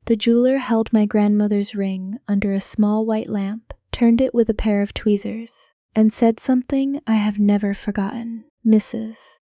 The jeweler held my grandmother's ring under a small white lamp, turned it with a pair of tweezers, and said something I have never forgotten. "Mrs.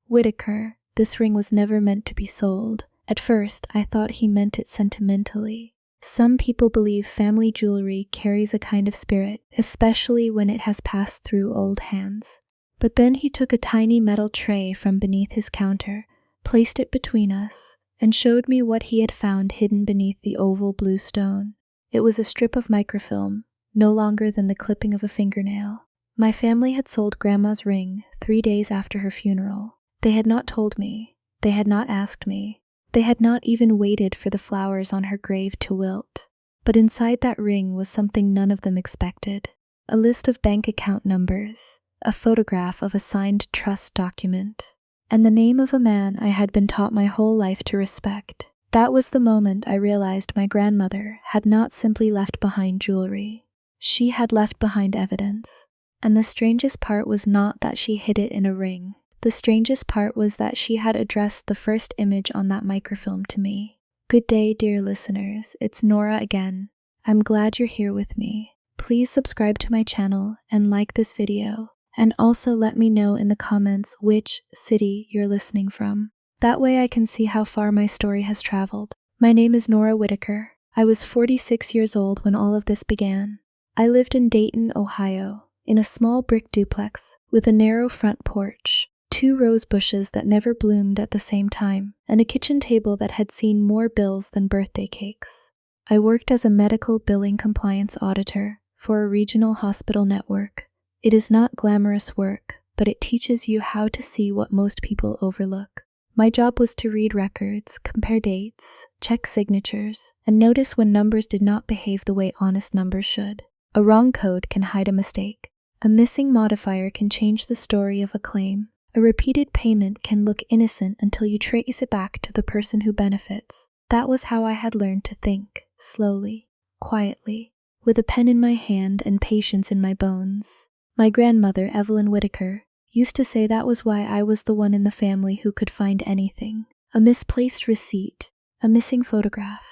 Whitaker, this ring was never meant to be sold." At first, I thought he meant it sentimentally. Some people believe family jewelry carries a kind of spirit, especially when it has passed through old hands. But then he took a tiny metal tray from beneath his counter, placed it between us, and showed me what he had found hidden beneath the oval blue stone. It was a strip of microfilm, no longer than the clipping of a fingernail. My family had sold Grandma's ring 3 days after her funeral. They had not told me. They had not asked me. They had not even waited for the flowers on her grave to wilt. But inside that ring was something none of them expected. A list of bank account numbers, a photograph of a signed trust document, and the name of a man I had been taught my whole life to respect. That was the moment I realized my grandmother had not simply left behind jewelry. She had left behind evidence. And the strangest part was not that she hid it in a ring. The strangest part was that she had addressed the first image on that microfilm to me. Good day, dear listeners. It's Nora again. I'm glad you're here with me. Please subscribe to my channel and like this video. And also let me know in the comments which city you're listening from. That way I can see how far my story has traveled. My name is Nora Whitaker. I was 46 years old when all of this began. I lived in Dayton, Ohio, in a small brick duplex with a narrow front porch, 2 rose bushes that never bloomed at the same time, and a kitchen table that had seen more bills than birthday cakes. I worked as a medical billing compliance auditor for a regional hospital network. It is not glamorous work, but it teaches you how to see what most people overlook. My job was to read records, compare dates, check signatures, and notice when numbers did not behave the way honest numbers should. A wrong code can hide a mistake. A missing modifier can change the story of a claim. A repeated payment can look innocent until you trace it back to the person who benefits. That was how I had learned to think, slowly, quietly, with a pen in my hand and patience in my bones. My grandmother, Evelyn Whitaker, used to say that was why I was the one in the family who could find anything. A misplaced receipt, a missing photograph,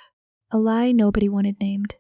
a lie nobody wanted named.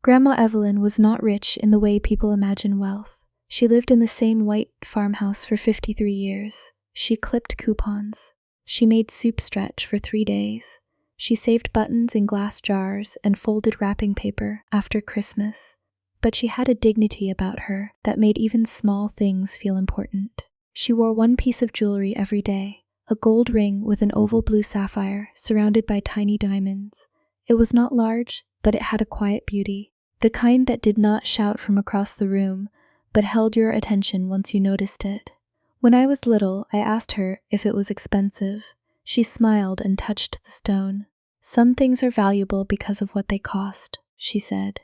Grandma Evelyn was not rich in the way people imagine wealth. She lived in the same white farmhouse for 53 years. She clipped coupons. She made soup stretch for 3 days. She saved buttons in glass jars and folded wrapping paper after Christmas. But she had a dignity about her that made even small things feel important. She wore one piece of jewelry every day, a gold ring with an oval blue sapphire surrounded by tiny diamonds. It was not large, but it had a quiet beauty, the kind that did not shout from across the room, but held your attention once you noticed it. When I was little, I asked her if it was expensive. She smiled and touched the stone. "Some things are valuable because of what they cost," she said.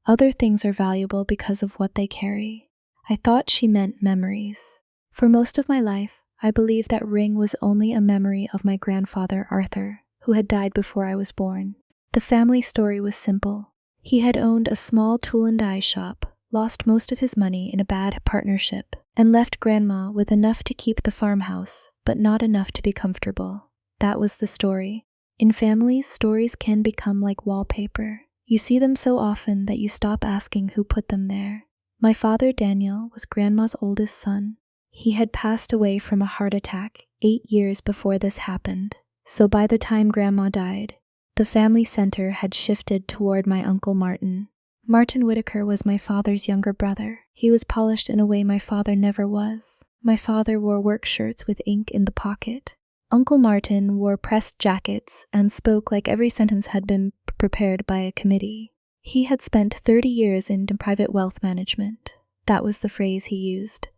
"Other things are valuable because of what they carry." I thought she meant memories. For most of my life, I believed that ring was only a memory of my grandfather, Arthur, who had died before I was born. The family story was simple. He had owned a small tool and die shop, lost most of his money in a bad partnership, and left Grandma with enough to keep the farmhouse, but not enough to be comfortable. That was the story. In families, stories can become like wallpaper. You see them so often that you stop asking who put them there. My father, Daniel, was Grandma's oldest son. He had passed away from a heart attack 8 years before this happened, so by the time Grandma died, the family center had shifted toward my Uncle Martin. Martin Whitaker was my father's younger brother. He was polished in a way my father never was. My father wore work shirts with ink in the pocket. Uncle Martin wore pressed jackets and spoke like every sentence had been prepared by a committee. He had spent 30 years in private wealth management. That was the phrase he used.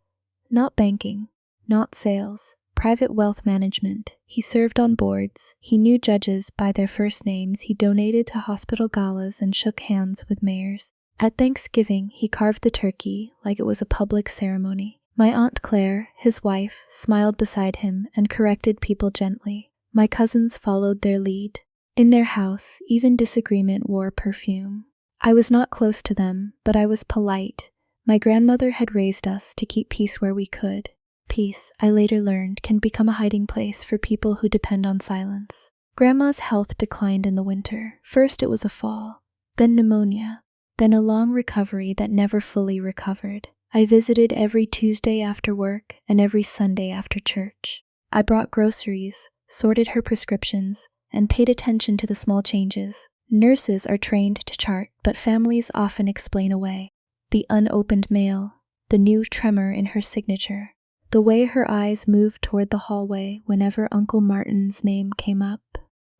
Not banking, not sales, private wealth management. He served on boards. He knew judges by their first names. He donated to hospital galas and shook hands with mayors. At Thanksgiving, he carved the turkey like it was a public ceremony. My Aunt Clare, his wife, smiled beside him and corrected people gently. My cousins followed their lead. In their house, even disagreement wore perfume. I was not close to them, but I was polite. My grandmother had raised us to keep peace where we could. Peace, I later learned, can become a hiding place for people who depend on silence. Grandma's health declined in the winter. First it was a fall, then pneumonia, then a long recovery that never fully recovered. I visited every Tuesday after work and every Sunday after church. I brought groceries, sorted her prescriptions, and paid attention to the small changes. Nurses are trained to chart, but families often explain away. The unopened mail, the new tremor in her signature, the way her eyes moved toward the hallway whenever Uncle Martin's name came up.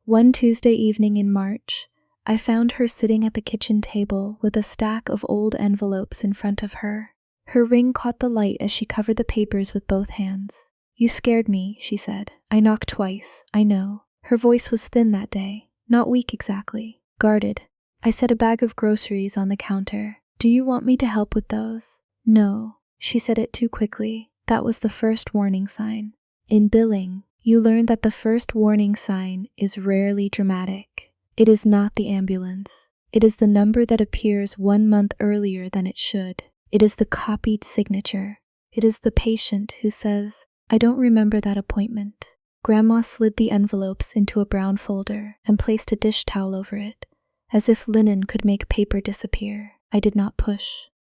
One Tuesday evening in March, I found her sitting at the kitchen table with a stack of old envelopes in front of her. Her ring caught the light as she covered the papers with both hands. "You scared me," she said. "I knocked twice, I know." Her voice was thin that day, not weak exactly, guarded. I set a bag of groceries on the counter. "Do you want me to help with those?" "No." She said it too quickly. That was the first warning sign. In billing, you learn that the first warning sign is rarely dramatic. It is not the ambulance. It is the number that appears 1 month earlier than it should. It is the copied signature. It is the patient who says, "I don't remember that appointment." Grandma slid the envelopes into a brown folder and placed a dish towel over it, as if linen could make paper disappear. I did not push.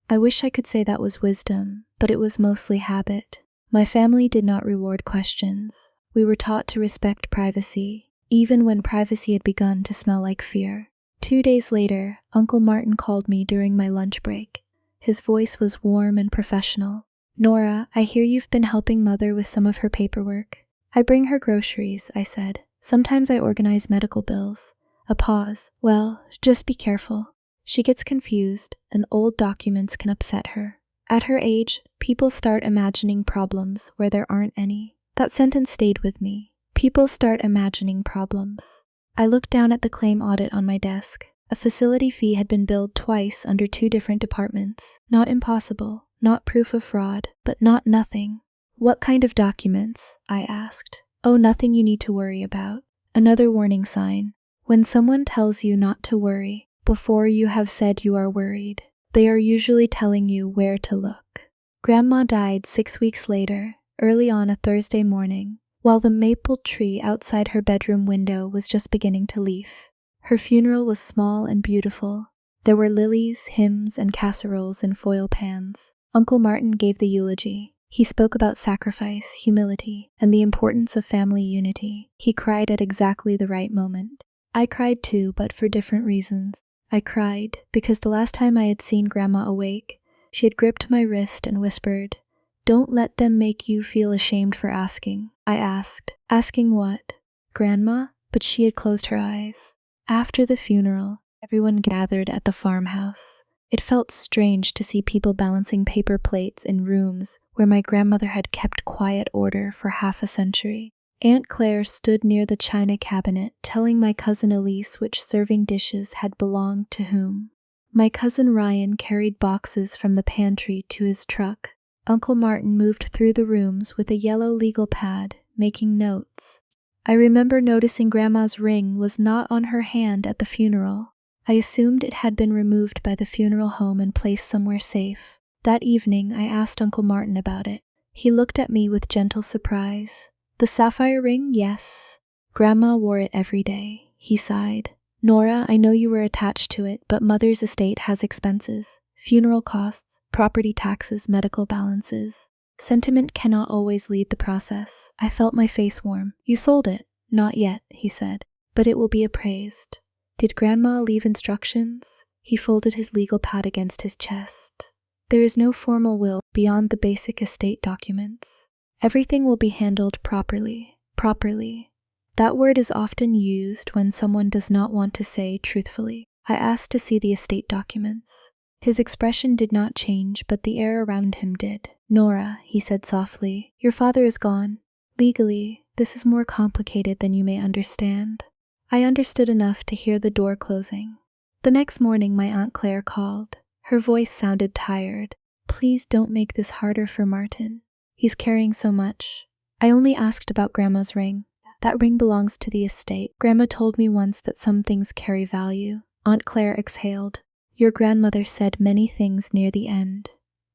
I wish I could say that was wisdom, but it was mostly habit. My family did not reward questions. We were taught to respect privacy, even when privacy had begun to smell like fear. 2 days later, Uncle Martin called me during my lunch break. His voice was warm and professional. "Nora, I hear you've been helping Mother with some of her paperwork." "I bring her groceries," I said. "Sometimes I organize medical bills." A pause. "Well, just be careful. She gets confused, and old documents can upset her. At her age, people start imagining problems where there aren't any." That sentence stayed with me. People start imagining problems. I looked down at the claim audit on my desk. A facility fee had been billed twice under 2 different departments. Not impossible, not proof of fraud, but not nothing. "What kind of documents?" I asked. "Oh, nothing you need to worry about." Another warning sign. When someone tells you not to worry before you have said you are worried, they are usually telling you where to look. Grandma died 6 weeks later, early on a Thursday morning, while the maple tree outside her bedroom window was just beginning to leaf. Her funeral was small and beautiful. There were lilies, hymns, and casseroles in foil pans. Uncle Martin gave the eulogy. He spoke about sacrifice, humility, and the importance of family unity. He cried at exactly the right moment. I cried too, but for different reasons. I cried because the last time I had seen Grandma awake, she had gripped my wrist and whispered, "Don't let them make you feel ashamed for asking." I asked, "Asking what?" "Grandma?" But she had closed her eyes. After the funeral, everyone gathered at the farmhouse. It felt strange to see people balancing paper plates in rooms where my grandmother had kept quiet order for half a century. Aunt Clare stood near the china cabinet, telling my cousin Elise which serving dishes had belonged to whom. My cousin Ryan carried boxes from the pantry to his truck. Uncle Martin moved through the rooms with a yellow legal pad, making notes. I remember noticing Grandma's ring was not on her hand at the funeral. I assumed it had been removed by the funeral home and placed somewhere safe. That evening, I asked Uncle Martin about it. He looked at me with gentle surprise. "The sapphire ring? Yes. Grandma wore it every day." He sighed. "Nora, I know you were attached to it, but Mother's estate has expenses. Funeral costs, property taxes, medical balances. Sentiment cannot always lead the process." I felt my face warm. "You sold it?" "Not yet," he said, "but it will be appraised." "Did Grandma leave instructions?" He folded his legal pad against his chest. "There is no formal will beyond the basic estate documents. Everything will be handled properly." Properly. That word is often used when someone does not want to say truthfully. I asked to see the estate documents. His expression did not change, but the air around him did. "Nora," he said softly, "your father is gone. Legally, this is more complicated than you may understand." I understood enough to hear the door closing. The next morning, my Aunt Clare called. Her voice sounded tired. "Please don't make this harder for Martin. He's carrying so much. I only asked about Grandma's ring. That ring belongs to the estate. Grandma told me once that some things carry value." Aunt Clare exhaled. "Your grandmother said many things near the end."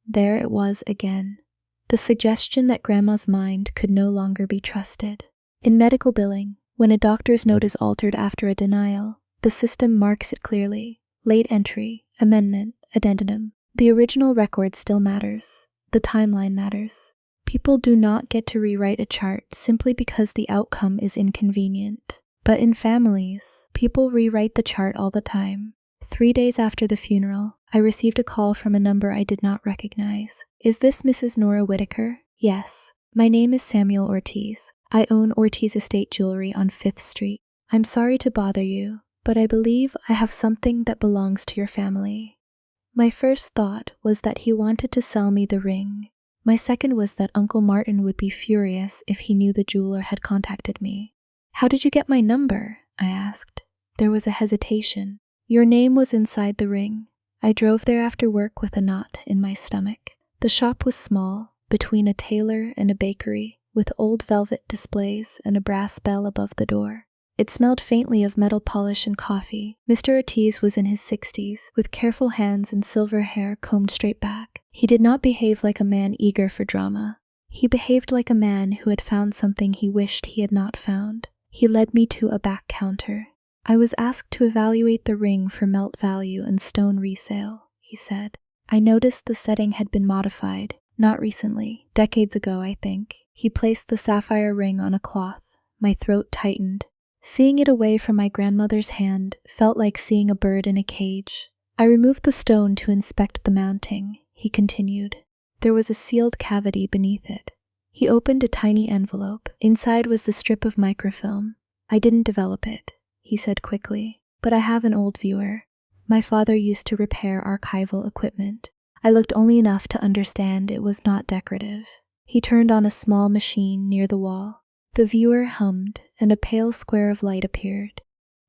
There it was again. The suggestion that Grandma's mind could no longer be trusted. In medical billing, When a doctor's note is altered after a denial, the system marks it clearly. Late entry, amendment, addendum. The original record still matters. The timeline matters. People do not get to rewrite a chart simply because the outcome is inconvenient. But in families, people rewrite the chart all the time. 3 days after the funeral, I received a call from a number I did not recognize. "Is this Mrs. Nora Whitaker?" "Yes. My name is Samuel Ortiz. I own Ortiz Estate Jewelry on 5th Street. I'm sorry to bother you, but I believe I have something that belongs to your family." My first thought was that he wanted to sell me the ring. My second was that Uncle Martin would be furious if he knew the jeweler had contacted me. "How did you get my number?" I asked. There was a hesitation. "Your name was inside the ring. I drove there after work with a knot in my stomach." The shop was small, between a tailor and a bakery, with old velvet displays and a brass bell above the door. It smelled faintly of metal polish and coffee. Mr. Ortiz was in his 60s, with careful hands and silver hair combed straight back. He did not behave like a man eager for drama. He behaved like a man who had found something he wished he had not found. He led me to a back counter. "I was asked to evaluate the ring for melt value and stone resale," he said. I noticed the setting had been modified, not recently, decades ago, I think. He placed the sapphire ring on a cloth. My throat tightened. Seeing it away from my grandmother's hand felt like seeing a bird in a cage. "I removed the stone to inspect the mounting," he continued. There was a sealed cavity beneath it. He opened a tiny envelope. Inside was the strip of microfilm. "I didn't develop it," he said quickly, "but I have an old viewer. My father used to repair archival equipment. I looked only enough to understand it was not decorative." He turned on a small machine near the wall. The viewer hummed, and a pale square of light appeared.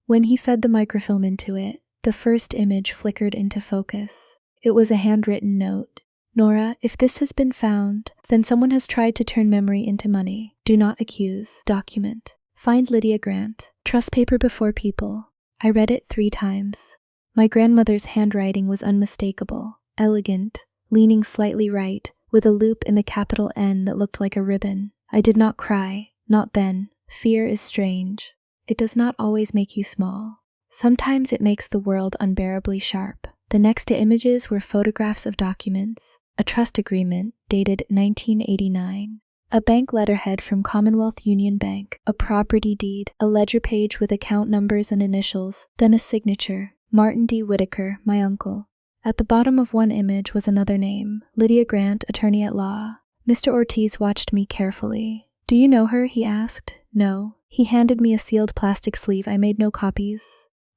When he fed the microfilm into it, the first image flickered into focus. It was a handwritten note. "Nora, if this has been found, then someone has tried to turn memory into money. Do not accuse. Document. Find Lydia Grant. Trust paper before people." I read it 3 times. My grandmother's handwriting was unmistakable, elegant, leaning slightly right, with a loop in the capital N that looked like a ribbon. I did not cry. Not then. Fear is strange. It does not always make you small. Sometimes it makes the world unbearably sharp. The next to images were photographs of documents, a trust agreement dated 1989, a bank letterhead from Commonwealth Union Bank, a property deed, a ledger page with account numbers and initials, then a signature, Martin D. Whitaker, my uncle. At the bottom of one image was another name, Lydia Grant, attorney at law. Mr. Ortiz watched me carefully. "Do you know her?" he asked. "No." He handed me a sealed plastic sleeve. I made no copies.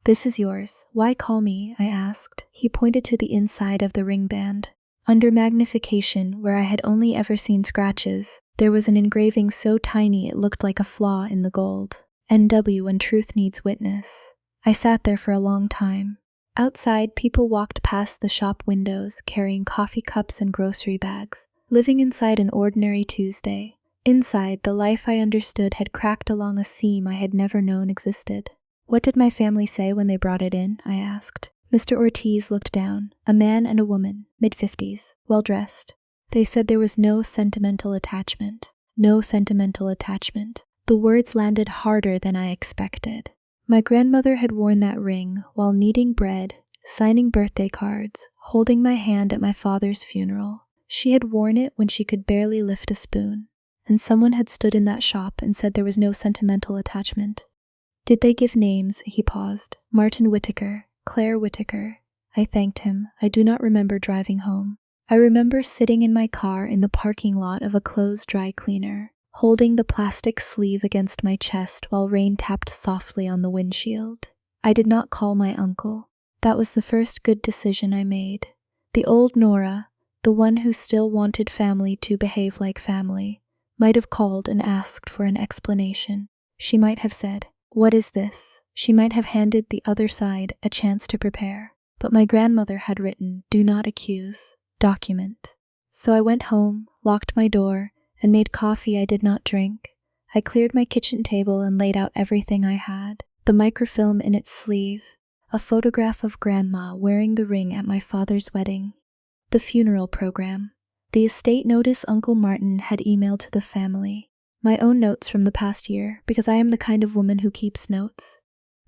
"This is yours. Why call me?" I asked. He pointed to the inside of the ring band. Under magnification, where I had only ever seen scratches, there was an engraving so tiny it looked like a flaw in the gold. "NW when truth needs witness." I sat there for a long time. Outside, people walked past the shop windows carrying coffee cups and grocery bags, living inside an ordinary Tuesday. Inside, the life I understood had cracked along a seam I had never known existed. "What did my family say when they brought it in?" I asked. Mr. Ortiz looked down. A man and a woman, mid-50s, well-dressed. "They said there was no sentimental attachment. No sentimental attachment." The words landed harder than I expected. My grandmother had worn that ring while kneading bread, signing birthday cards, holding my hand at my father's funeral. She had worn it when she could barely lift a spoon. And someone had stood in that shop and said there was no sentimental attachment. "Did they give names?" He paused. "Martin Whitaker, Clare Whitaker." I thanked him. I do not remember driving home. I remember sitting in my car in the parking lot of a closed dry cleaner, holding the plastic sleeve against my chest while rain tapped softly on the windshield. I did not call my uncle. That was the first good decision I made. The old Nora, the one who still wanted family to behave like family, might have called and asked for an explanation. She might have said, "What is this?" She might have handed the other side a chance to prepare. But my grandmother had written, "Do not accuse. Document." So I went home, locked my door, and made coffee I did not drink. I cleared my kitchen table and laid out everything I had. The microfilm in its sleeve, a photograph of Grandma wearing the ring at my father's wedding, the funeral program, the estate notice Uncle Martin had emailed to the family, My own notes from the past year, because I am the kind of woman who keeps notes.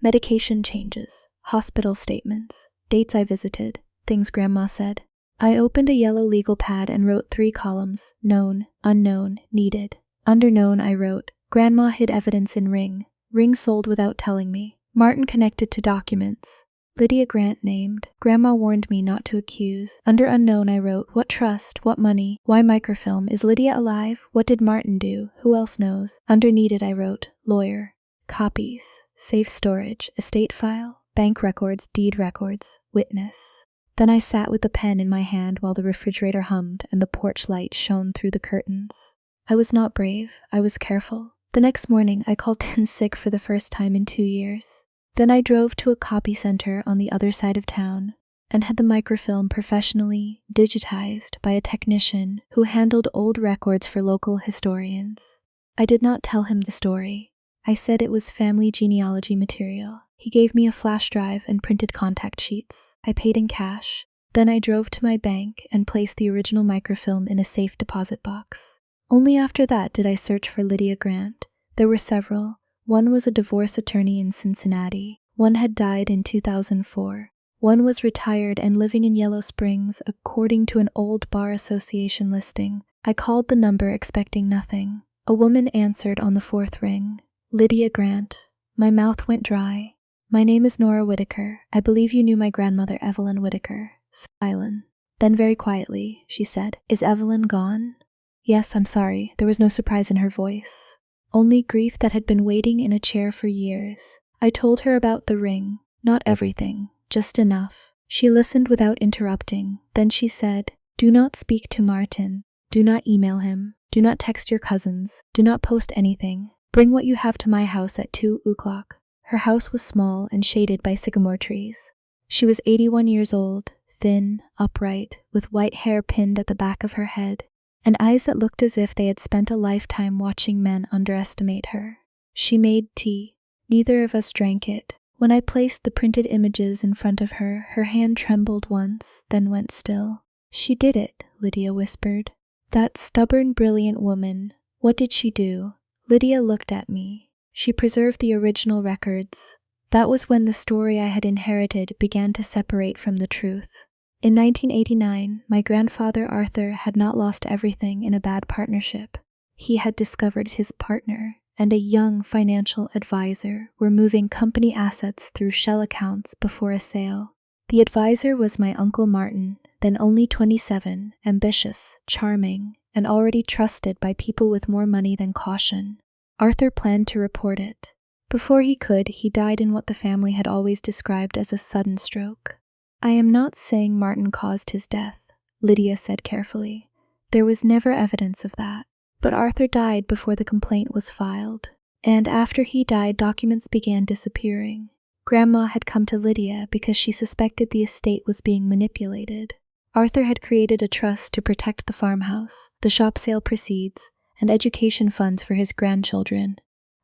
Medication changes, hospital statements, dates I visited, things Grandma said. I opened a yellow legal pad and wrote 3 columns: known, unknown, needed. Under known I wrote, Grandma hid evidence in ring. Ring sold without telling me. Martin connected to documents. Lydia Grant named. Grandma warned me not to accuse. Under unknown I wrote, what trust, what money, why microfilm, is Lydia alive, what did Martin do, who else knows? Under needed I wrote, lawyer. Copies, safe storage, estate file, bank records, deed records, witness. Then I sat with the pen in my hand while the refrigerator hummed and the porch light shone through the curtains. I was not brave, I was careful. The next morning I called in sick for the first time in 2 years. Then I drove to a copy center on the other side of town and had the microfilm professionally digitized by a technician who handled old records for local historians. I did not tell him the story. I said it was family genealogy material. He gave me a flash drive and printed contact sheets. I paid in cash. Then I drove to my bank and placed the original microfilm in a safe deposit box. Only after that did I search for Lydia Grant. There were several. One was a divorce attorney in Cincinnati. One had died in 2004. One was retired and living in Yellow Springs according to an old bar association listing. I called the number expecting nothing. A woman answered on the 4th ring. Lydia Grant. My mouth went dry. My name is Nora Whitaker. I believe you knew my grandmother Evelyn Whitaker. Silence. Then very quietly, she said, is Evelyn gone? Yes, I'm sorry. There was no surprise in her voice. Only grief that had been waiting in a chair for years. I told her about the ring. Not everything, just enough. She listened without interrupting. Then she said, do not speak to Martin. Do not email him. Do not text your cousins. Do not post anything. Bring what you have to my house at 2 o'clock. Her house was small and shaded by sycamore trees. She was 81 years old, thin, upright, with white hair pinned at the back of her head, and eyes that looked as if they had spent a lifetime watching men underestimate her. She made tea. Neither of us drank it. When I placed the printed images in front of her, her hand trembled once, then went still. She did it, Lydia whispered. That stubborn, brilliant woman. What did she do? Lydia looked at me. She preserved the original records. That was when the story I had inherited began to separate from the truth. In 1989, my grandfather Arthur had not lost everything in a bad partnership. He had discovered his partner and a young financial advisor were moving company assets through shell accounts before a sale. The advisor was my Uncle Martin, then only 27, ambitious, charming, and already trusted by people with more money than caution. Arthur planned to report it. Before he could, he died in what the family had always described as a sudden stroke. I am not saying Martin caused his death, Lydia said carefully. There was never evidence of that. But Arthur died before the complaint was filed. And after he died, documents began disappearing. Grandma had come to Lydia because she suspected the estate was being manipulated. Arthur had created a trust to protect the farmhouse, the shop sale proceeds, and education funds for his grandchildren.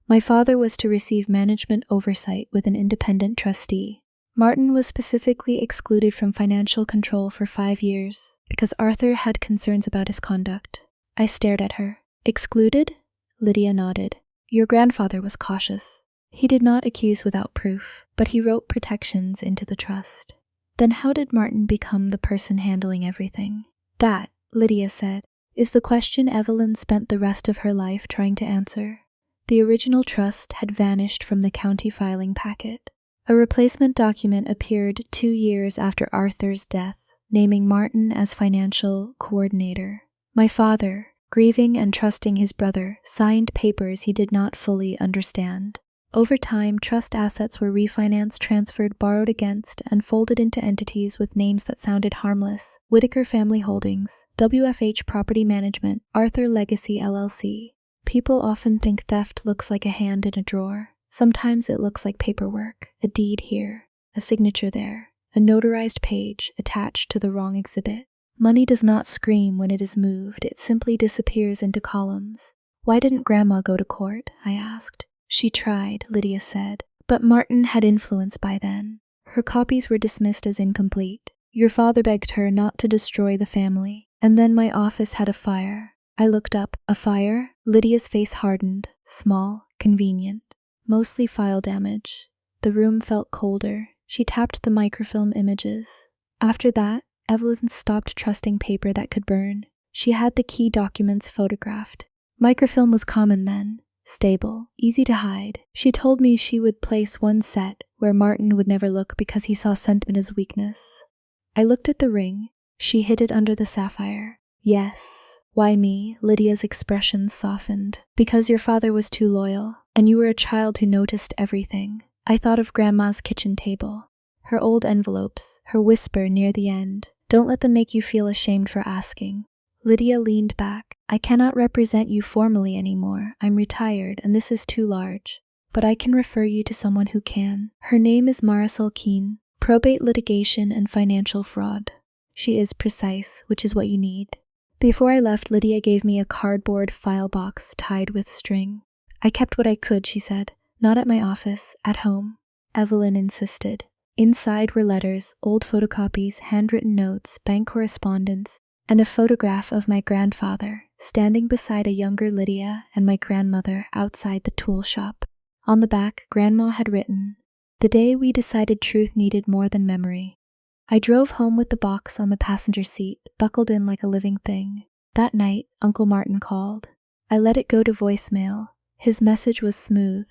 My father was to receive management oversight with an independent trustee. Martin was specifically excluded from financial control for 5 years because Arthur had concerns about his conduct. I stared at her. Excluded? Lydia nodded. Your grandfather was cautious. He did not accuse without proof, but he wrote protections into the trust. Then how did Martin become the person handling everything? That, Lydia said, is the question Evelyn spent the rest of her life trying to answer. The original trust had vanished from the county filing packet. A replacement document appeared 2 years after Arthur's death, naming Martin as financial coordinator. My father, grieving and trusting his brother, signed papers he did not fully understand. Over time, trust assets were refinanced, transferred, borrowed against, and folded into entities with names that sounded harmless. Whitaker Family Holdings, WFH Property Management, Arthur Legacy LLC. People often think theft looks like a hand in a drawer. Sometimes it looks like paperwork, a deed here, a signature there, a notarized page attached to the wrong exhibit. Money does not scream when it is moved, it simply disappears into columns. Why didn't Grandma go to court? I asked. She tried, Lydia said, but Martin had influence by then. Her copies were dismissed as incomplete. Your father begged her not to destroy the family, and then my office had a fire. I looked up. A fire? Lydia's face hardened, small, convenient, mostly file damage. The room felt colder. She tapped the microfilm images. After that, Evelyn stopped trusting paper that could burn. She had the key documents photographed. Microfilm was common then, stable, easy to hide. She told me she would place one set where Martin would never look because he saw sentiment as weakness. I looked at the ring. She hid it under the sapphire. Yes. Why me? Lydia's expression softened. Because your father was too loyal, and you were a child who noticed everything. I thought of Grandma's kitchen table, her old envelopes, her whisper near the end. Don't let them make you feel ashamed for asking. Lydia leaned back. I cannot represent you formally anymore. I'm retired, and this is too large. But I can refer you to someone who can. Her name is Marisol Keene, probate litigation and financial fraud. She is precise, which is what you need. Before I left, Lydia gave me a cardboard file box tied with string. I kept what I could, she said. Not at my office, at home. Evelyn insisted. Inside were letters, old photocopies, handwritten notes, bank correspondence, and a photograph of my grandfather, standing beside a younger Lydia and my grandmother outside the tool shop. On the back, Grandma had written, "The day we decided truth needed more than memory." I drove home with the box on the passenger seat, buckled in like a living thing. That night, Uncle Martin called. I let it go to voicemail. His message was smooth.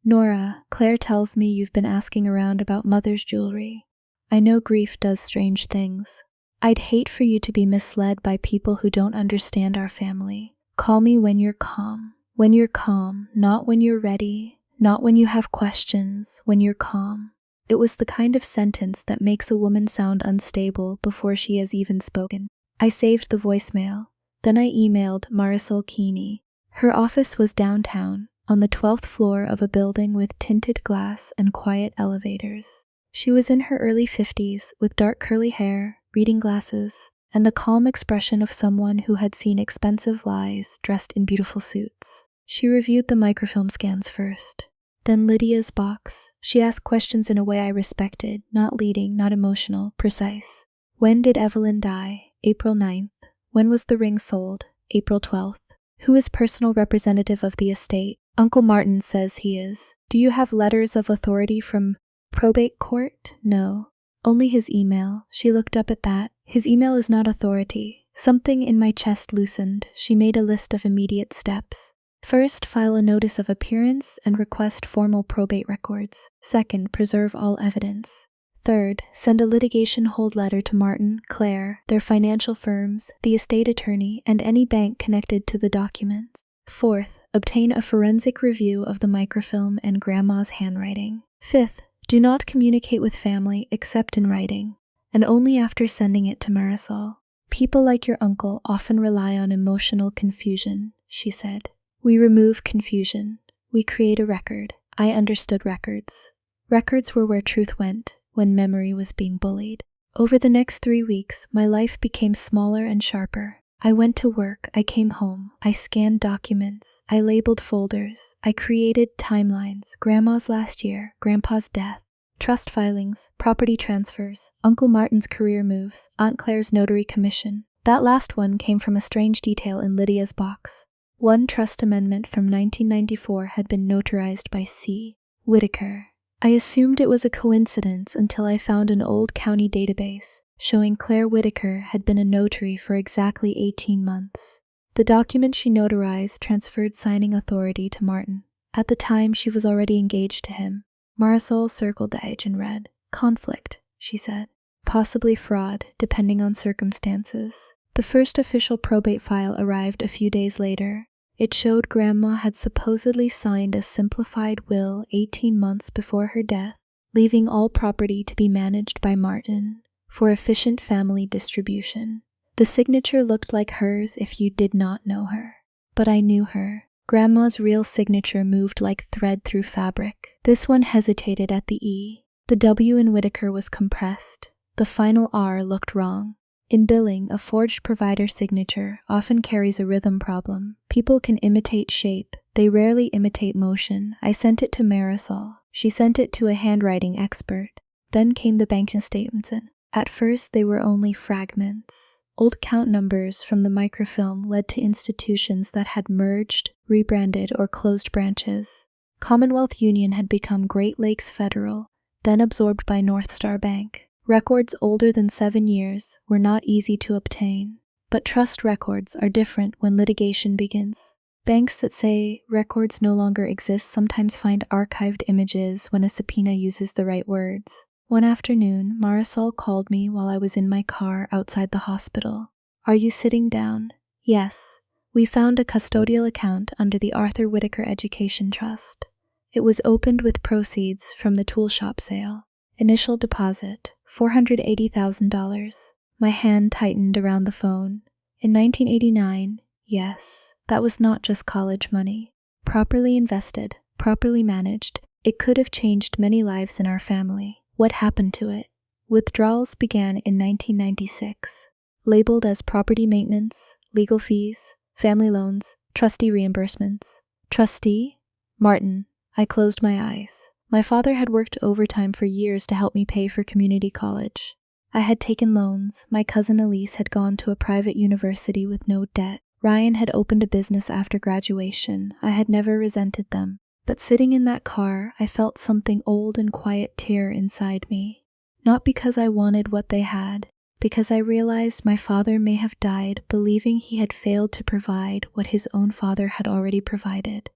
"Nora, Claire tells me you've been asking around about Mother's jewelry. I know grief does strange things. I'd hate for you to be misled by people who don't understand our family. Call me when you're calm. When you're calm, not when you're ready, not when you have questions, when you're calm." It was the kind of sentence that makes a woman sound unstable before she has even spoken. I saved the voicemail. Then I emailed Marisol Keene. Her office was downtown, on the 12th floor of a building with tinted glass and quiet elevators. She was in her early 50s, with dark curly hair, reading glasses, and the calm expression of someone who had seen expensive lies dressed in beautiful suits. She reviewed the microfilm scans first. Then Lydia's box. She asked questions in a way I respected, not leading, not emotional, precise. When did Evelyn die? April 9th. When was the ring sold? April 12th. Who is personal representative of the estate? Uncle Martin says he is. Do you have letters of authority from probate court? No. Only his email. She looked up at that. His email is not authority. Something in my chest loosened. She made a list of immediate steps. First, file a notice of appearance and request formal probate records. Second, preserve all evidence. Third, send a litigation hold letter to Martin, Clare, their financial firms, the estate attorney, and any bank connected to the documents. Fourth, obtain a forensic review of the microfilm and Grandma's handwriting. Fifth, do not communicate with family except in writing, and only after sending it to Marisol. People like your uncle often rely on emotional confusion, she said. We remove confusion. We create a record. I understood records. Records were where truth went when memory was being bullied. Over the next 3 weeks, my life became smaller and sharper. I went to work. I came home. I scanned documents. I labeled folders. I created timelines. Grandma's last year, Grandpa's death, trust filings, property transfers, Uncle Martin's career moves, Aunt Claire's notary commission. That last one came from a strange detail in Lydia's box. One trust amendment from 1994 had been notarized by C. Whitaker. I assumed it was a coincidence until I found an old county database showing Clare Whitaker had been a notary for exactly 18 months. The document she notarized transferred signing authority to Martin. At the time, she was already engaged to him. Marisol circled the edge and read, "Conflict," she said. "Possibly fraud, depending on circumstances." The first official probate file arrived a few days later. It showed Grandma had supposedly signed a simplified will 18 months before her death, leaving all property to be managed by Martin for efficient family distribution. The signature looked like hers if you did not know her. But I knew her. Grandma's real signature moved like thread through fabric. This one hesitated at the E. The W in Whitaker was compressed. The final R looked wrong. In billing, a forged provider signature often carries a rhythm problem. People can imitate shape. They rarely imitate motion. I sent it to Marisol. She sent it to a handwriting expert. Then came the banking statements in. At first, they were only fragments. Old count numbers from the microfilm led to institutions that had merged, rebranded, or closed branches. Commonwealth Union had become Great Lakes Federal, then absorbed by North Star Bank. Records older than 7 years were not easy to obtain, but trust records are different when litigation begins. Banks that say records no longer exist sometimes find archived images when a subpoena uses the right words. One afternoon, Marisol called me while I was in my car outside the hospital. "Are you sitting down?" "Yes. We found a custodial account under the Arthur Whitaker Education Trust. It was opened with proceeds from the tool shop sale. Initial deposit, $480,000. My hand tightened around the phone. In 1989, yes, that was not just college money. Properly invested, properly managed, it could have changed many lives in our family. What happened to it? Withdrawals began in 1996, labeled as property maintenance, legal fees, family loans, trustee reimbursements. Trustee? Martin. I closed my eyes. My father had worked overtime for years to help me pay for community college. I had taken loans. My cousin Elise had gone to a private university with no debt. Ryan had opened a business after graduation. I had never resented them. But sitting in that car, I felt something old and quiet tear inside me. Not because I wanted what they had, because I realized my father may have died believing he had failed to provide what his own father had already provided.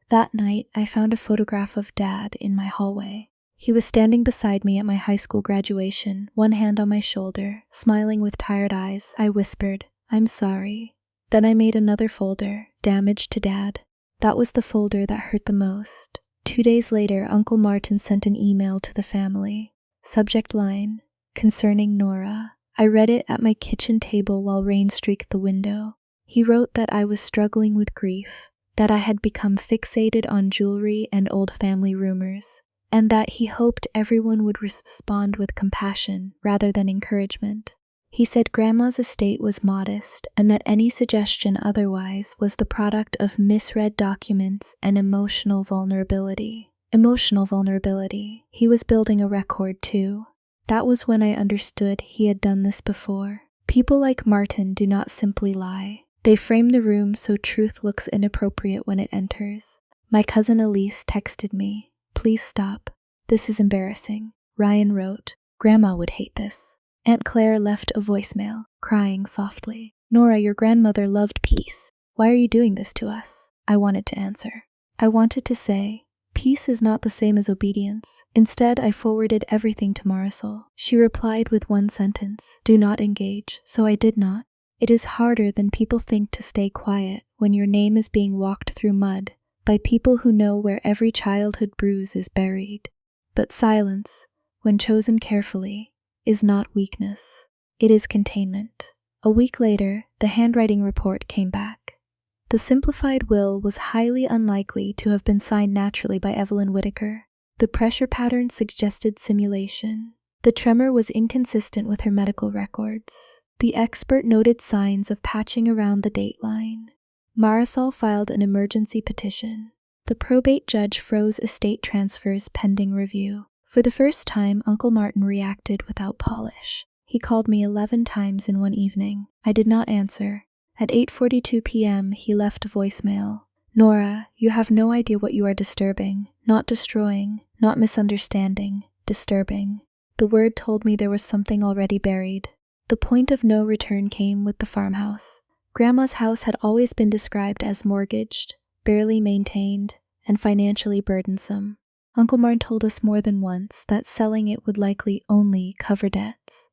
That night, I found a photograph of Dad in my hallway. He was standing beside me at my high school graduation, one hand on my shoulder, smiling with tired eyes. I whispered, "I'm sorry." Then I made another folder, "Damage to Dad." That was the folder that hurt the most. 2 days later, Uncle Martin sent an email to the family. Subject line, "Concerning Nora." I read it at my kitchen table while rain streaked the window. He wrote that I was struggling with grief, that I had become fixated on jewelry and old family rumors, and that he hoped everyone would respond with compassion rather than encouragement. He said Grandma's estate was modest and that any suggestion otherwise was the product of misread documents and emotional vulnerability. Emotional vulnerability. He was building a record too. That was when I understood he had done this before. People like Martin do not simply lie. They frame the room so truth looks inappropriate when it enters. My cousin Elise texted me, "Please stop. This is embarrassing." Ryan wrote, "Grandma would hate this." Aunt Clare left a voicemail, crying softly. "Nora, your grandmother loved peace. Why are you doing this to us?" I wanted to answer. I wanted to say, peace is not the same as obedience. Instead, I forwarded everything to Marisol. She replied with one sentence, "Do not engage," so I did not. It is harder than people think to stay quiet when your name is being walked through mud by people who know where every childhood bruise is buried. But silence, when chosen carefully, is not weakness. It is containment. A week later, the handwriting report came back. The simplified will was highly unlikely to have been signed naturally by Evelyn Whitaker. The pressure pattern suggested simulation. The tremor was inconsistent with her medical records. The expert noted signs of patching around the date line. Marisol filed an emergency petition. The probate judge froze estate transfers pending review. For the first time, Uncle Martin reacted without polish. He called me 11 times in one evening. I did not answer. At 8:42 p.m., he left a voicemail. "Nora, you have no idea what you are disturbing. Not destroying, not misunderstanding, disturbing." The word told me there was something already buried. The point of no return came with the farmhouse. Grandma's house had always been described as mortgaged, barely maintained, and financially burdensome. Uncle Martin told us more than once that selling it would likely only cover debts.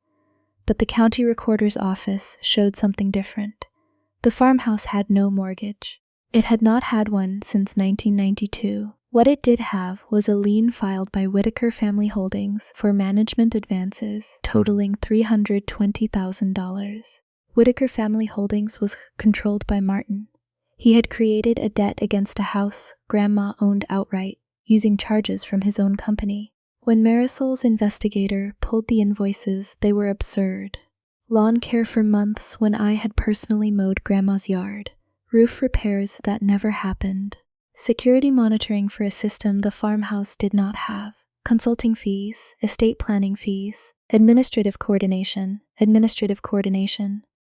But the county recorder's office showed something different. The farmhouse had no mortgage. It had not had one since 1992. What it did have was a lien filed by Whitaker Family Holdings for management advances totaling $320,000. Whitaker Family Holdings was controlled by Martin. He had created a debt against a house Grandma owned outright, using charges from his own company. When Marisol's investigator pulled the invoices, they were absurd. Lawn care for months when I had personally mowed Grandma's yard. Roof repairs that never happened. Security monitoring for a system the farmhouse did not have. Consulting fees, estate planning fees, administrative coordination.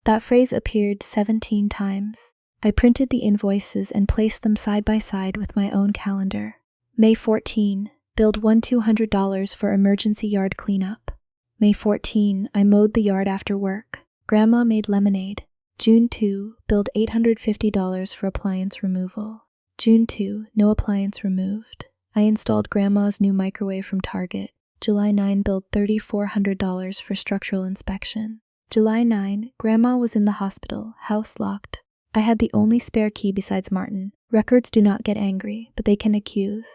That phrase appeared 17 times. I printed the invoices and placed them side by side with my own calendar. May 14, billed $1,200 for emergency yard cleanup. May 14, I mowed the yard after work. Grandma made lemonade. June 2, billed $850 for appliance removal. June 2, no appliance removed. I installed Grandma's new microwave from Target. July 9, billed $3,400 for structural inspection. July 9, Grandma was in the hospital, house locked. I had the only spare key besides Martin. Records do not get angry, but they can accuse.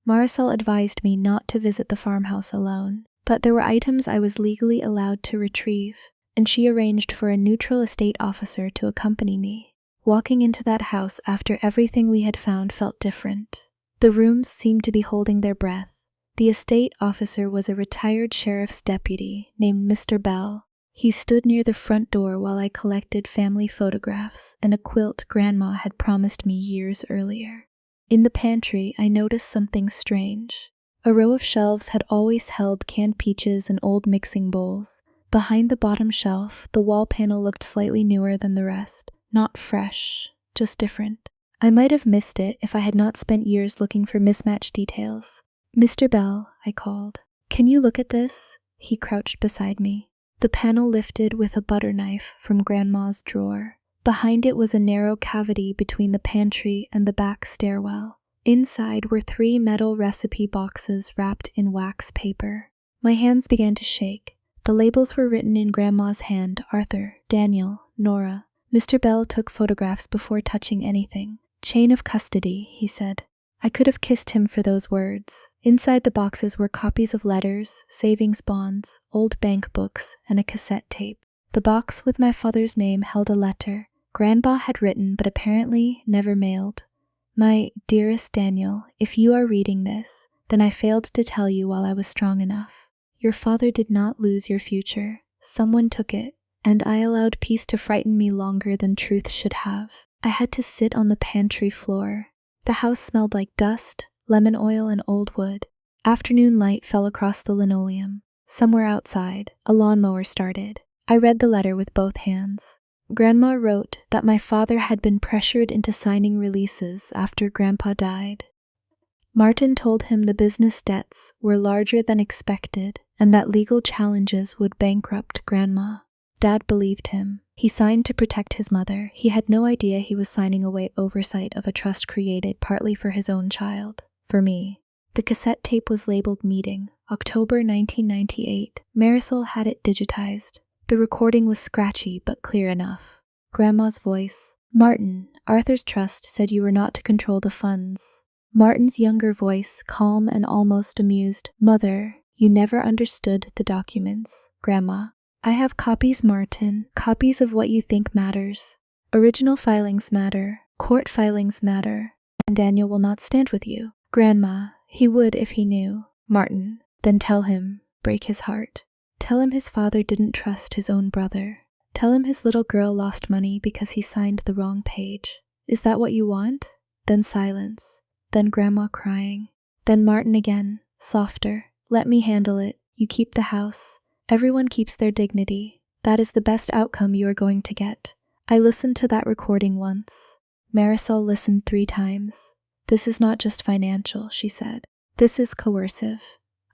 Marisol advised me not to visit the farmhouse alone, but there were items I was legally allowed to retrieve, and she arranged for a neutral estate officer to accompany me. Walking into that house after everything we had found felt different. The rooms seemed to be holding their breath. The estate officer was a retired sheriff's deputy named Mr. Bell. He stood near the front door while I collected family photographs and a quilt Grandma had promised me years earlier. In the pantry, I noticed something strange. A row of shelves had always held canned peaches and old mixing bowls. Behind the bottom shelf, the wall panel looked slightly newer than the rest. Not fresh, just different. I might have missed it if I had not spent years looking for mismatched details. "Mr. Bell," I called. "Can you look at this?" He crouched beside me. The panel lifted with a butter knife from Grandma's drawer. Behind it was a narrow cavity between the pantry and the back stairwell. Inside were 3 metal recipe boxes wrapped in wax paper. My hands began to shake. The labels were written in Grandma's hand: Arthur, Daniel, Nora. Mr. Bell took photographs before touching anything. "Chain of custody," he said. I could have kissed him for those words. Inside the boxes were copies of letters, savings bonds, old bank books, and a cassette tape. The box with my father's name held a letter. Grandpa had written but apparently never mailed. "My dearest Daniel, if you are reading this, then I failed to tell you while I was strong enough. Your father did not lose your future. Someone took it, and I allowed peace to frighten me longer than truth should have. I had to sit on the pantry floor. The house smelled like dust, lemon oil, and old wood. Afternoon light fell across the linoleum. Somewhere outside, a lawnmower started. I read the letter with both hands. Grandma wrote that my father had been pressured into signing releases after Grandpa died. Martin told him the business debts were larger than expected and that legal challenges would bankrupt Grandma. Dad believed him. He signed to protect his mother. He had no idea he was signing away oversight of a trust created partly for his own child, for me. The cassette tape was labeled Meeting, October 1998. Marisol had it digitized. The recording was scratchy but clear enough. Grandma's voice: "Martin, Arthur's trust said you were not to control the funds." Martin's younger voice, calm and almost amused: "Mother, you never understood the documents. Grandma, I have copies, Martin, copies of what you think matters. Original filings matter, court filings matter, and Daniel will not stand with you. Grandma, he would if he knew. Martin, then tell him, break his heart. Tell him his father didn't trust his own brother. Tell him his little girl lost money because he signed the wrong page. Is that what you want?" Then silence. Then Grandma crying. Then Martin again, softer. "Let me handle it. You keep the house. Everyone keeps their dignity. That is the best outcome you are going to get." I listened to that recording once. Marisol listened 3 times. "This is not just financial," she said. "This is coercive."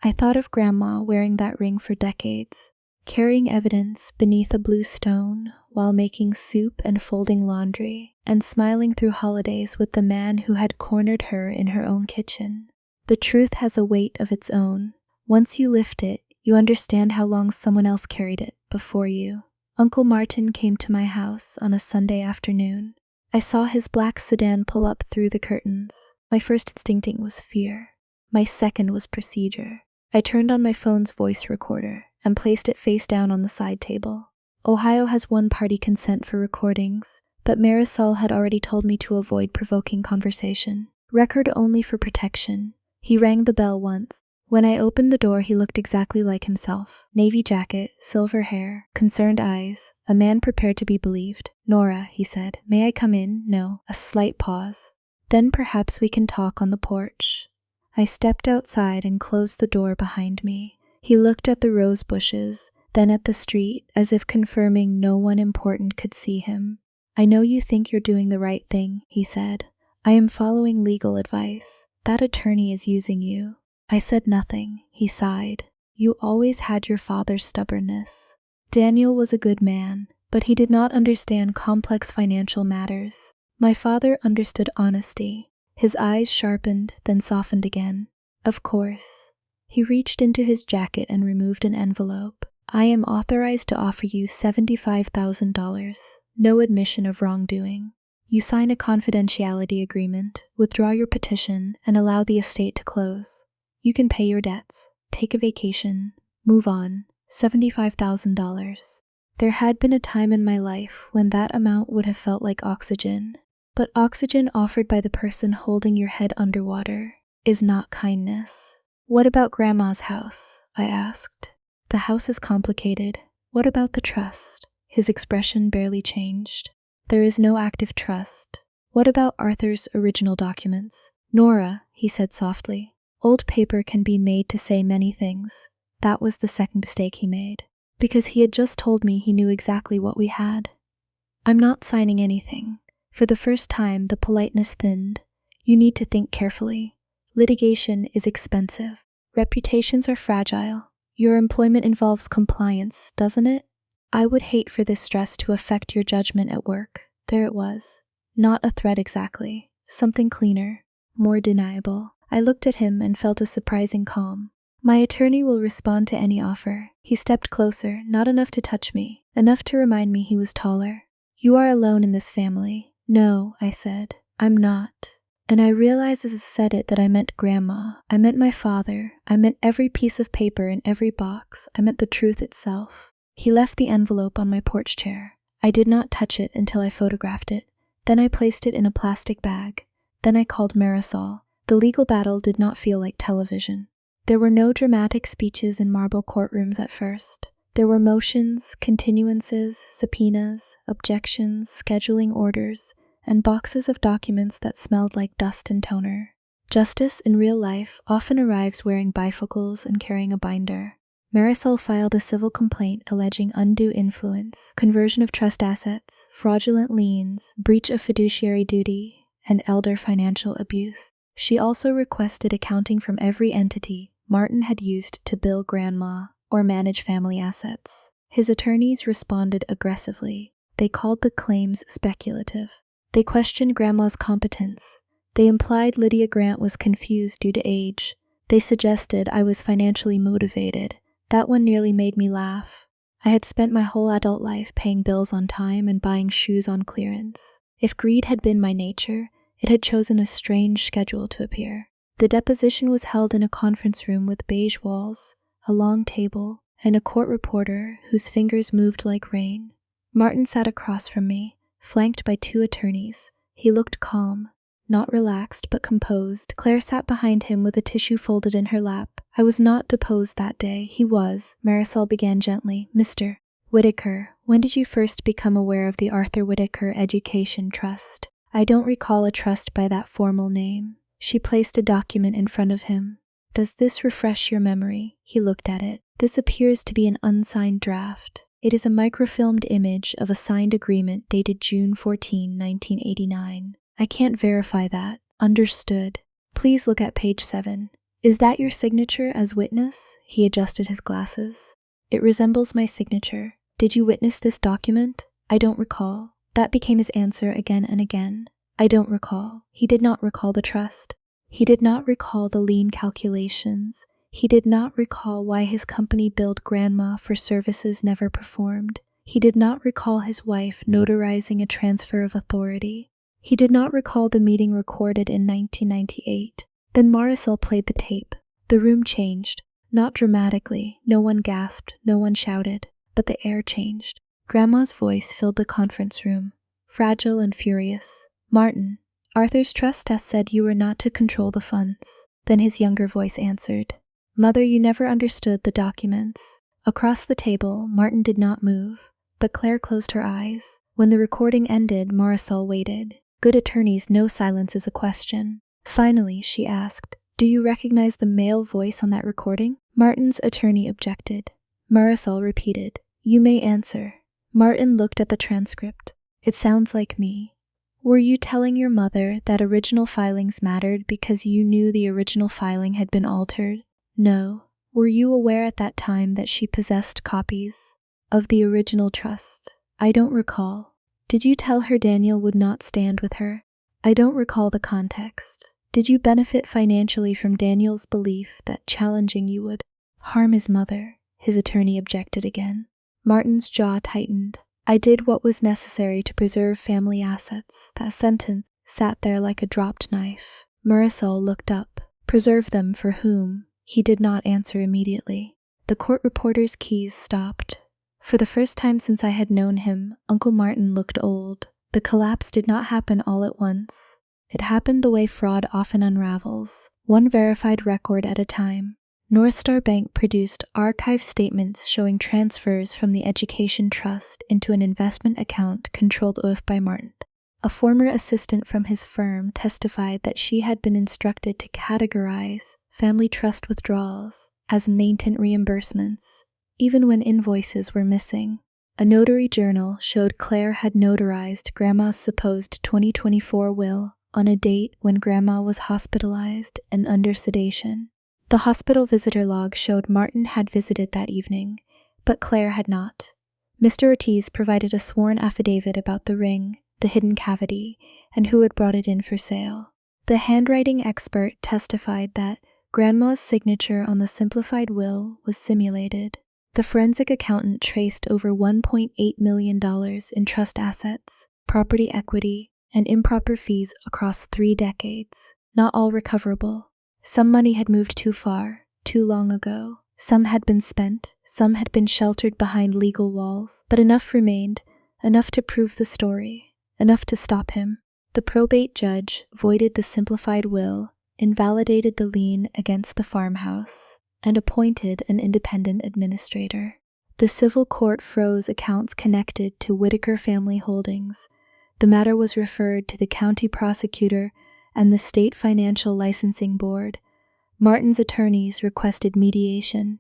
I thought of Grandma wearing that ring for decades, carrying evidence beneath a blue stone while making soup and folding laundry, and smiling through holidays with the man who had cornered her in her own kitchen. The truth has a weight of its own. Once you lift it, you understand how long someone else carried it before you. Uncle Martin came to my house on a Sunday afternoon. I saw his black sedan pull up through the curtains. My first instinct was fear. My second was procedure. I turned on my phone's voice recorder and placed it face down on the side table. Ohio has one-party consent for recordings, but Marisol had already told me to avoid provoking conversation. Record only for protection. He rang the bell once. When I opened the door, he looked exactly like himself. Navy jacket, silver hair, concerned eyes, a man prepared to be believed. "Nora," he said, "may I come in?" "No." A slight pause. "Then perhaps we can talk on the porch." I stepped outside and closed the door behind me. He looked at the rose bushes, then at the street, as if confirming no one important could see him. I know you think you're doing the right thing, he said. I am following legal advice. That attorney is using you. I said nothing. He sighed. You always had your father's stubbornness. Daniel was a good man, but he did not understand complex financial matters. My father understood honesty. His eyes sharpened, then softened again. Of course. He reached into his jacket and removed an envelope. I am authorized to offer you $75,000. No admission of wrongdoing. You sign a confidentiality agreement, withdraw your petition, and allow the estate to close. You can pay your debts, take a vacation, move on. $75,000. There had been a time in my life when that amount would have felt like oxygen. But oxygen offered by the person holding your head underwater is not kindness. What about Grandma's house? I asked. The house is complicated. What about the trust? His expression barely changed. There is no active trust. What about Arthur's original documents? Nora, he said softly, old paper can be made to say many things. That was the second mistake he made, because he had just told me he knew exactly what we had. I'm not signing anything. For the first time, the politeness thinned. You need to think carefully. Litigation is expensive. Reputations are fragile. Your employment involves compliance, doesn't it? I would hate for this stress to affect your judgment at work. There it was. Not a threat exactly. Something cleaner, more deniable. I looked at him and felt a surprising calm. My attorney will respond to any offer. He stepped closer, not enough to touch me, enough to remind me he was taller. You are alone in this family. No, I said, I'm not. And I realized as I said it that I meant Grandma. I meant my father. I meant every piece of paper in every box. I meant the truth itself. He left the envelope on my porch chair. I did not touch it until I photographed it. Then I placed it in a plastic bag. Then I called Marisol. The legal battle did not feel like television. There were no dramatic speeches in marble courtrooms at first. There were motions, continuances, subpoenas, objections, scheduling orders, and boxes of documents that smelled like dust and toner. Justice in real life often arrives wearing bifocals and carrying a binder. Marisol filed a civil complaint alleging undue influence, conversion of trust assets, fraudulent liens, breach of fiduciary duty, and elder financial abuse. She also requested accounting from every entity Martin had used to bill Grandma or manage family assets. His attorneys responded aggressively. They called the claims speculative. They questioned Grandma's competence. They implied Lydia Grant was confused due to age. They suggested I was financially motivated. That one nearly made me laugh. I had spent my whole adult life paying bills on time and buying shoes on clearance. If greed had been my nature, it had chosen a strange schedule to appear. The deposition was held in a conference room with beige walls, a long table, and a court reporter whose fingers moved like rain. Martin sat across from me, flanked by two attorneys. He looked calm, not relaxed but composed. Clare sat behind him with a tissue folded in her lap. I was not deposed that day. He was. Marisol began gently. Mr. Whitaker, when did you first become aware of the Arthur Whitaker Education Trust? I don't recall a trust by that formal name. She placed a document in front of him. Does this refresh your memory? He looked at it. This appears to be an unsigned draft. It is a microfilmed image of a signed agreement dated June 14, 1989. I can't verify that. Understood. Please look at page 7. Is that your signature as witness? He adjusted his glasses. It resembles my signature. Did you witness this document? I don't recall. That became his answer again and again. I don't recall. He did not recall the trust. He did not recall the lien calculations. He did not recall why his company billed Grandma for services never performed. He did not recall his wife notarizing a transfer of authority. He did not recall the meeting recorded in 1998. Then Marisol played the tape. The room changed. Not dramatically. No one gasped. No one shouted. But the air changed. Grandma's voice filled the conference room, fragile and furious. Martin, Arthur's trust test said you were not to control the funds. Then his younger voice answered. Mother, you never understood the documents. Across the table, Martin did not move, but Clare closed her eyes. When the recording ended, Marisol waited. Good attorneys know silence is a question. Finally, she asked, do you recognize the male voice on that recording? Martin's attorney objected. Marisol repeated, you may answer. Martin looked at the transcript. It sounds like me. Were you telling your mother that original filings mattered because you knew the original filing had been altered? No. Were you aware at that time that she possessed copies of the original trust? I don't recall. Did you tell her Daniel would not stand with her? I don't recall the context. Did you benefit financially from Daniel's belief that challenging you would harm his mother? His attorney objected again. Martin's jaw tightened. I did what was necessary to preserve family assets. That sentence sat there like a dropped knife. Marisol looked up. Preserve them for whom? He did not answer immediately. The court reporter's keys stopped. For the first time since I had known him, Uncle Martin looked old. The collapse did not happen all at once. It happened the way fraud often unravels, one verified record at a time. North Star Bank produced archive statements showing transfers from the Education Trust into an investment account controlled by Martin. A former assistant from his firm testified that she had been instructed to categorize family trust withdrawals as latent reimbursements, even when invoices were missing. A notary journal showed Clare had notarized Grandma's supposed 2024 will on a date when Grandma was hospitalized and under sedation. The hospital visitor log showed Martin had visited that evening, but Clare had not. Mr. Ortiz provided a sworn affidavit about the ring, the hidden cavity, and who had brought it in for sale. The handwriting expert testified that Grandma's signature on the simplified will was simulated. The forensic accountant traced over $1.8 million in trust assets, property equity, and improper fees across 3 decades, not all recoverable. Some money had moved too far, too long ago. Some had been spent, some had been sheltered behind legal walls, but enough remained, enough to prove the story, enough to stop him. The probate judge voided the simplified will, invalidated the lien against the farmhouse, and appointed an independent administrator. The civil court froze accounts connected to Whitaker family holdings. The matter was referred to the county prosecutor and the State Financial Licensing Board. Martin's attorneys requested mediation.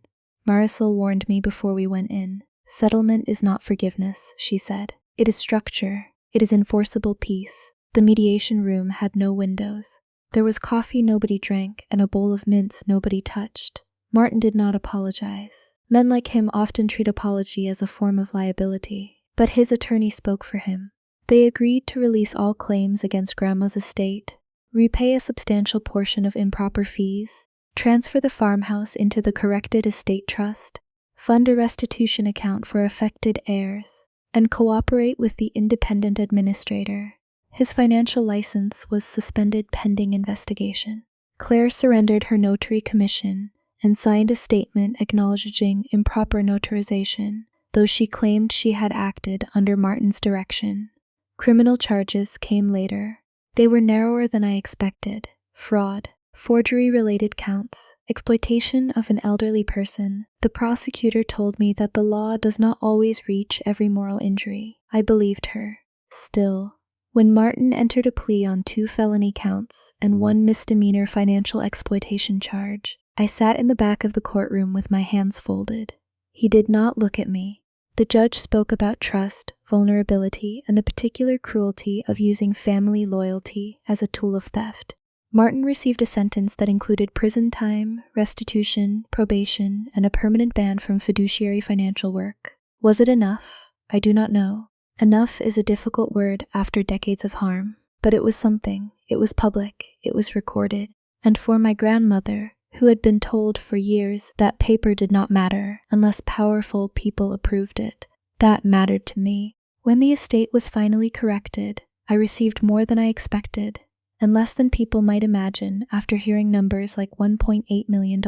Marisol warned me before we went in. Settlement is not forgiveness, she said. It is structure. It is enforceable peace. The mediation room had no windows. There was coffee nobody drank and a bowl of mints nobody touched. Martin did not apologize. Men like him often treat apology as a form of liability, but his attorney spoke for him. They agreed to release all claims against Grandma's estate, repay a substantial portion of improper fees, transfer the farmhouse into the corrected estate trust, fund a restitution account for affected heirs, and cooperate with the independent administrator. His financial license was suspended pending investigation. Clare surrendered her notary commission and signed a statement acknowledging improper notarization, though she claimed she had acted under Martin's direction. Criminal charges came later. They were narrower than I expected: fraud, forgery-related counts, exploitation of an elderly person. The prosecutor told me that the law does not always reach every moral injury. I believed her. Still, when Martin entered a plea on 2 felony counts and 1 misdemeanor financial exploitation charge, I sat in the back of the courtroom with my hands folded. He did not look at me. The judge spoke about trust, vulnerability, and the particular cruelty of using family loyalty as a tool of theft. Martin received a sentence that included prison time, restitution, probation, and a permanent ban from fiduciary financial work. Was it enough? I do not know. Enough is a difficult word after decades of harm, but it was something. It was public. It was recorded. And for my grandmother, who had been told for years that paper did not matter unless powerful people approved it, that mattered to me. When the estate was finally corrected, I received more than I expected, and less than people might imagine after hearing numbers like $1.8 million.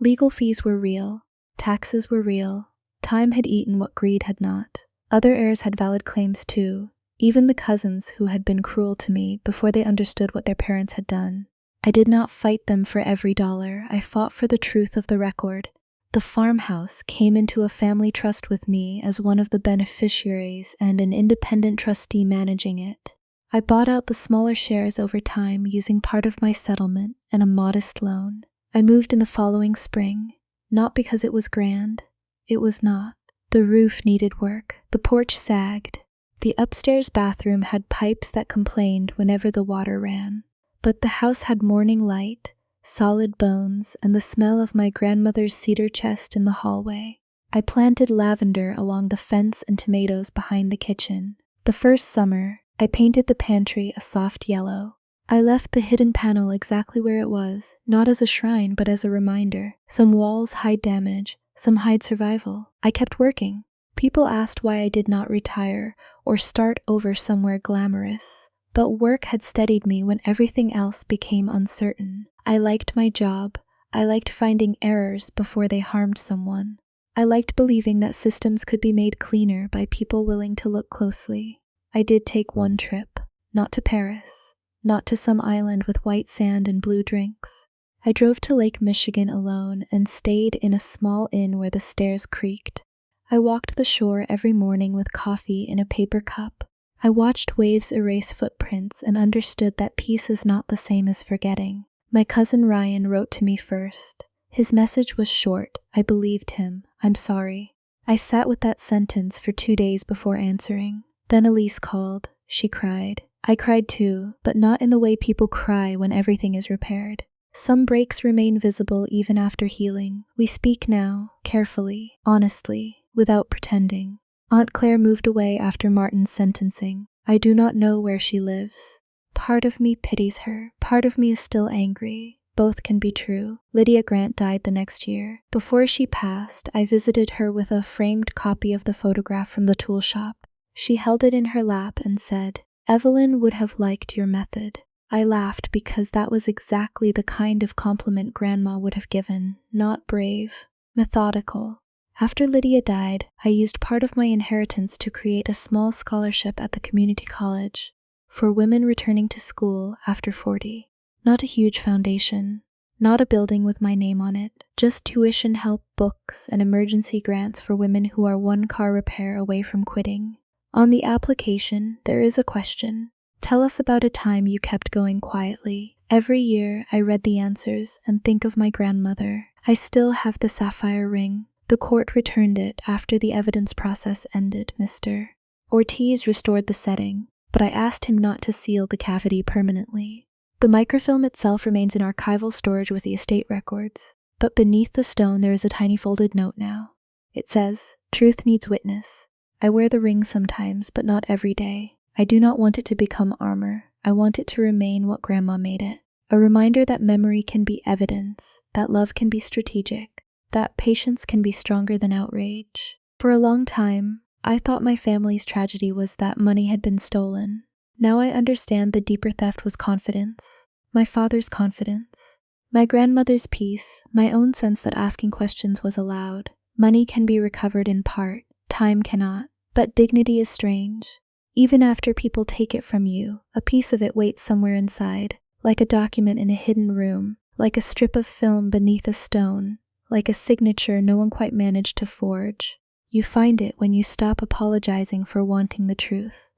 Legal fees were real, taxes were real, time had eaten what greed had not. Other heirs had valid claims too, even the cousins who had been cruel to me before they understood what their parents had done. I did not fight them for every dollar. I fought for the truth of the record. The farmhouse came into a family trust with me as one of the beneficiaries and an independent trustee managing it. I bought out the smaller shares over time using part of my settlement and a modest loan. I moved in the following spring, not because it was grand. It was not. The roof needed work. The porch sagged. The upstairs bathroom had pipes that complained whenever the water ran. But the house had morning light, solid bones, and the smell of my grandmother's cedar chest in the hallway. I planted lavender along the fence and tomatoes behind the kitchen. The first summer, I painted the pantry a soft yellow. I left the hidden panel exactly where it was, not as a shrine but as a reminder. Some walls hide damage, some hide survival. I kept working. People asked why I did not retire or start over somewhere glamorous. But work had steadied me when everything else became uncertain. I liked my job. I liked finding errors before they harmed someone. I liked believing that systems could be made cleaner by people willing to look closely. I did take one trip, not to Paris, not to some island with white sand and blue drinks. I drove to Lake Michigan alone and stayed in a small inn where the stairs creaked. I walked the shore every morning with coffee in a paper cup. I watched waves erase footprints and understood that peace is not the same as forgetting. My cousin Ryan wrote to me first. His message was short. I believed him. I'm sorry. I sat with that sentence for 2 days before answering. Then Elise called. She cried. I cried too, but not in the way people cry when everything is repaired. Some breaks remain visible even after healing. We speak now, carefully, honestly, without pretending. Aunt Clare moved away after Martin's sentencing. I do not know where she lives. Part of me pities her. Part of me is still angry. Both can be true. Lydia Grant died the next year. Before she passed, I visited her with a framed copy of the photograph from the tool shop. She held it in her lap and said, "Evelyn would have liked your method." I laughed because that was exactly the kind of compliment Grandma would have given. Not brave, methodical. After Lydia died, I used part of my inheritance to create a small scholarship at the community college for women returning to school after 40. Not a huge foundation, not a building with my name on it, just tuition help, books, and emergency grants for women who are one car repair away from quitting. On the application, there is a question. Tell us about a time you kept going quietly. Every year, I read the answers and think of my grandmother. I still have the sapphire ring. The court returned it after the evidence process ended, Mr. Ortiz restored the setting, but I asked him not to seal the cavity permanently. The microfilm itself remains in archival storage with the estate records, but beneath the stone there is a tiny folded note now. It says, "Truth needs witness. I wear the ring sometimes, but not every day. I do not want it to become armor. I want it to remain what Grandma made it. A reminder that memory can be evidence, that love can be strategic, that patience can be stronger than outrage." For a long time, I thought my family's tragedy was that money had been stolen. Now I understand the deeper theft was confidence. My father's confidence. My grandmother's peace, my own sense that asking questions was allowed. Money can be recovered in part, time cannot. But dignity is strange. Even after people take it from you, a piece of it waits somewhere inside, like a document in a hidden room, like a strip of film beneath a stone, like a signature no one quite managed to forge. You find it when you stop apologizing for wanting the truth.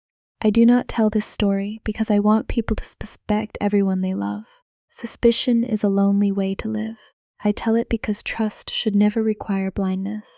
I do not tell this story because I want people to suspect everyone they love. Suspicion is a lonely way to live. I tell it because trust should never require blindness.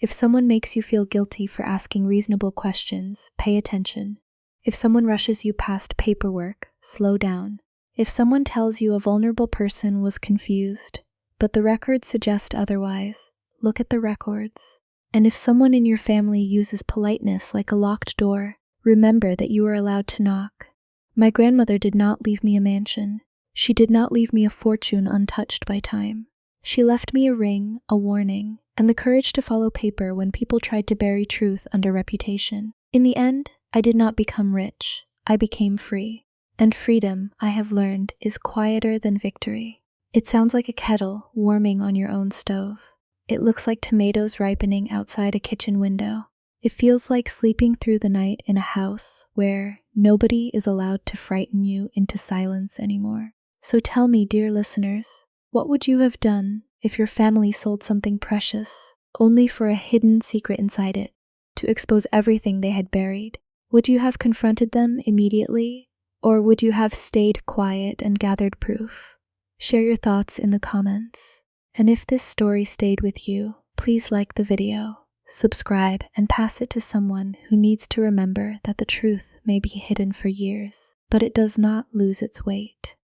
If someone makes you feel guilty for asking reasonable questions, pay attention. If someone rushes you past paperwork, slow down. If someone tells you a vulnerable person was confused, but the records suggest otherwise, look at the records. And if someone in your family uses politeness like a locked door, remember that you are allowed to knock. My grandmother did not leave me a mansion. She did not leave me a fortune untouched by time. She left me a ring, a warning, and the courage to follow paper when people tried to bury truth under reputation. In the end, I did not become rich. I became free. And freedom, I have learned, is quieter than victory. It sounds like a kettle warming on your own stove. It looks like tomatoes ripening outside a kitchen window. It feels like sleeping through the night in a house where nobody is allowed to frighten you into silence anymore. So tell me, dear listeners, what would you have done if your family sold something precious, only for a hidden secret inside it, to expose everything they had buried? Would you have confronted them immediately, or would you have stayed quiet and gathered proof? Share your thoughts in the comments. And if this story stayed with you, please like the video. subscribe, and pass it to someone who needs to remember that the truth may be hidden for years, but it does not lose its weight.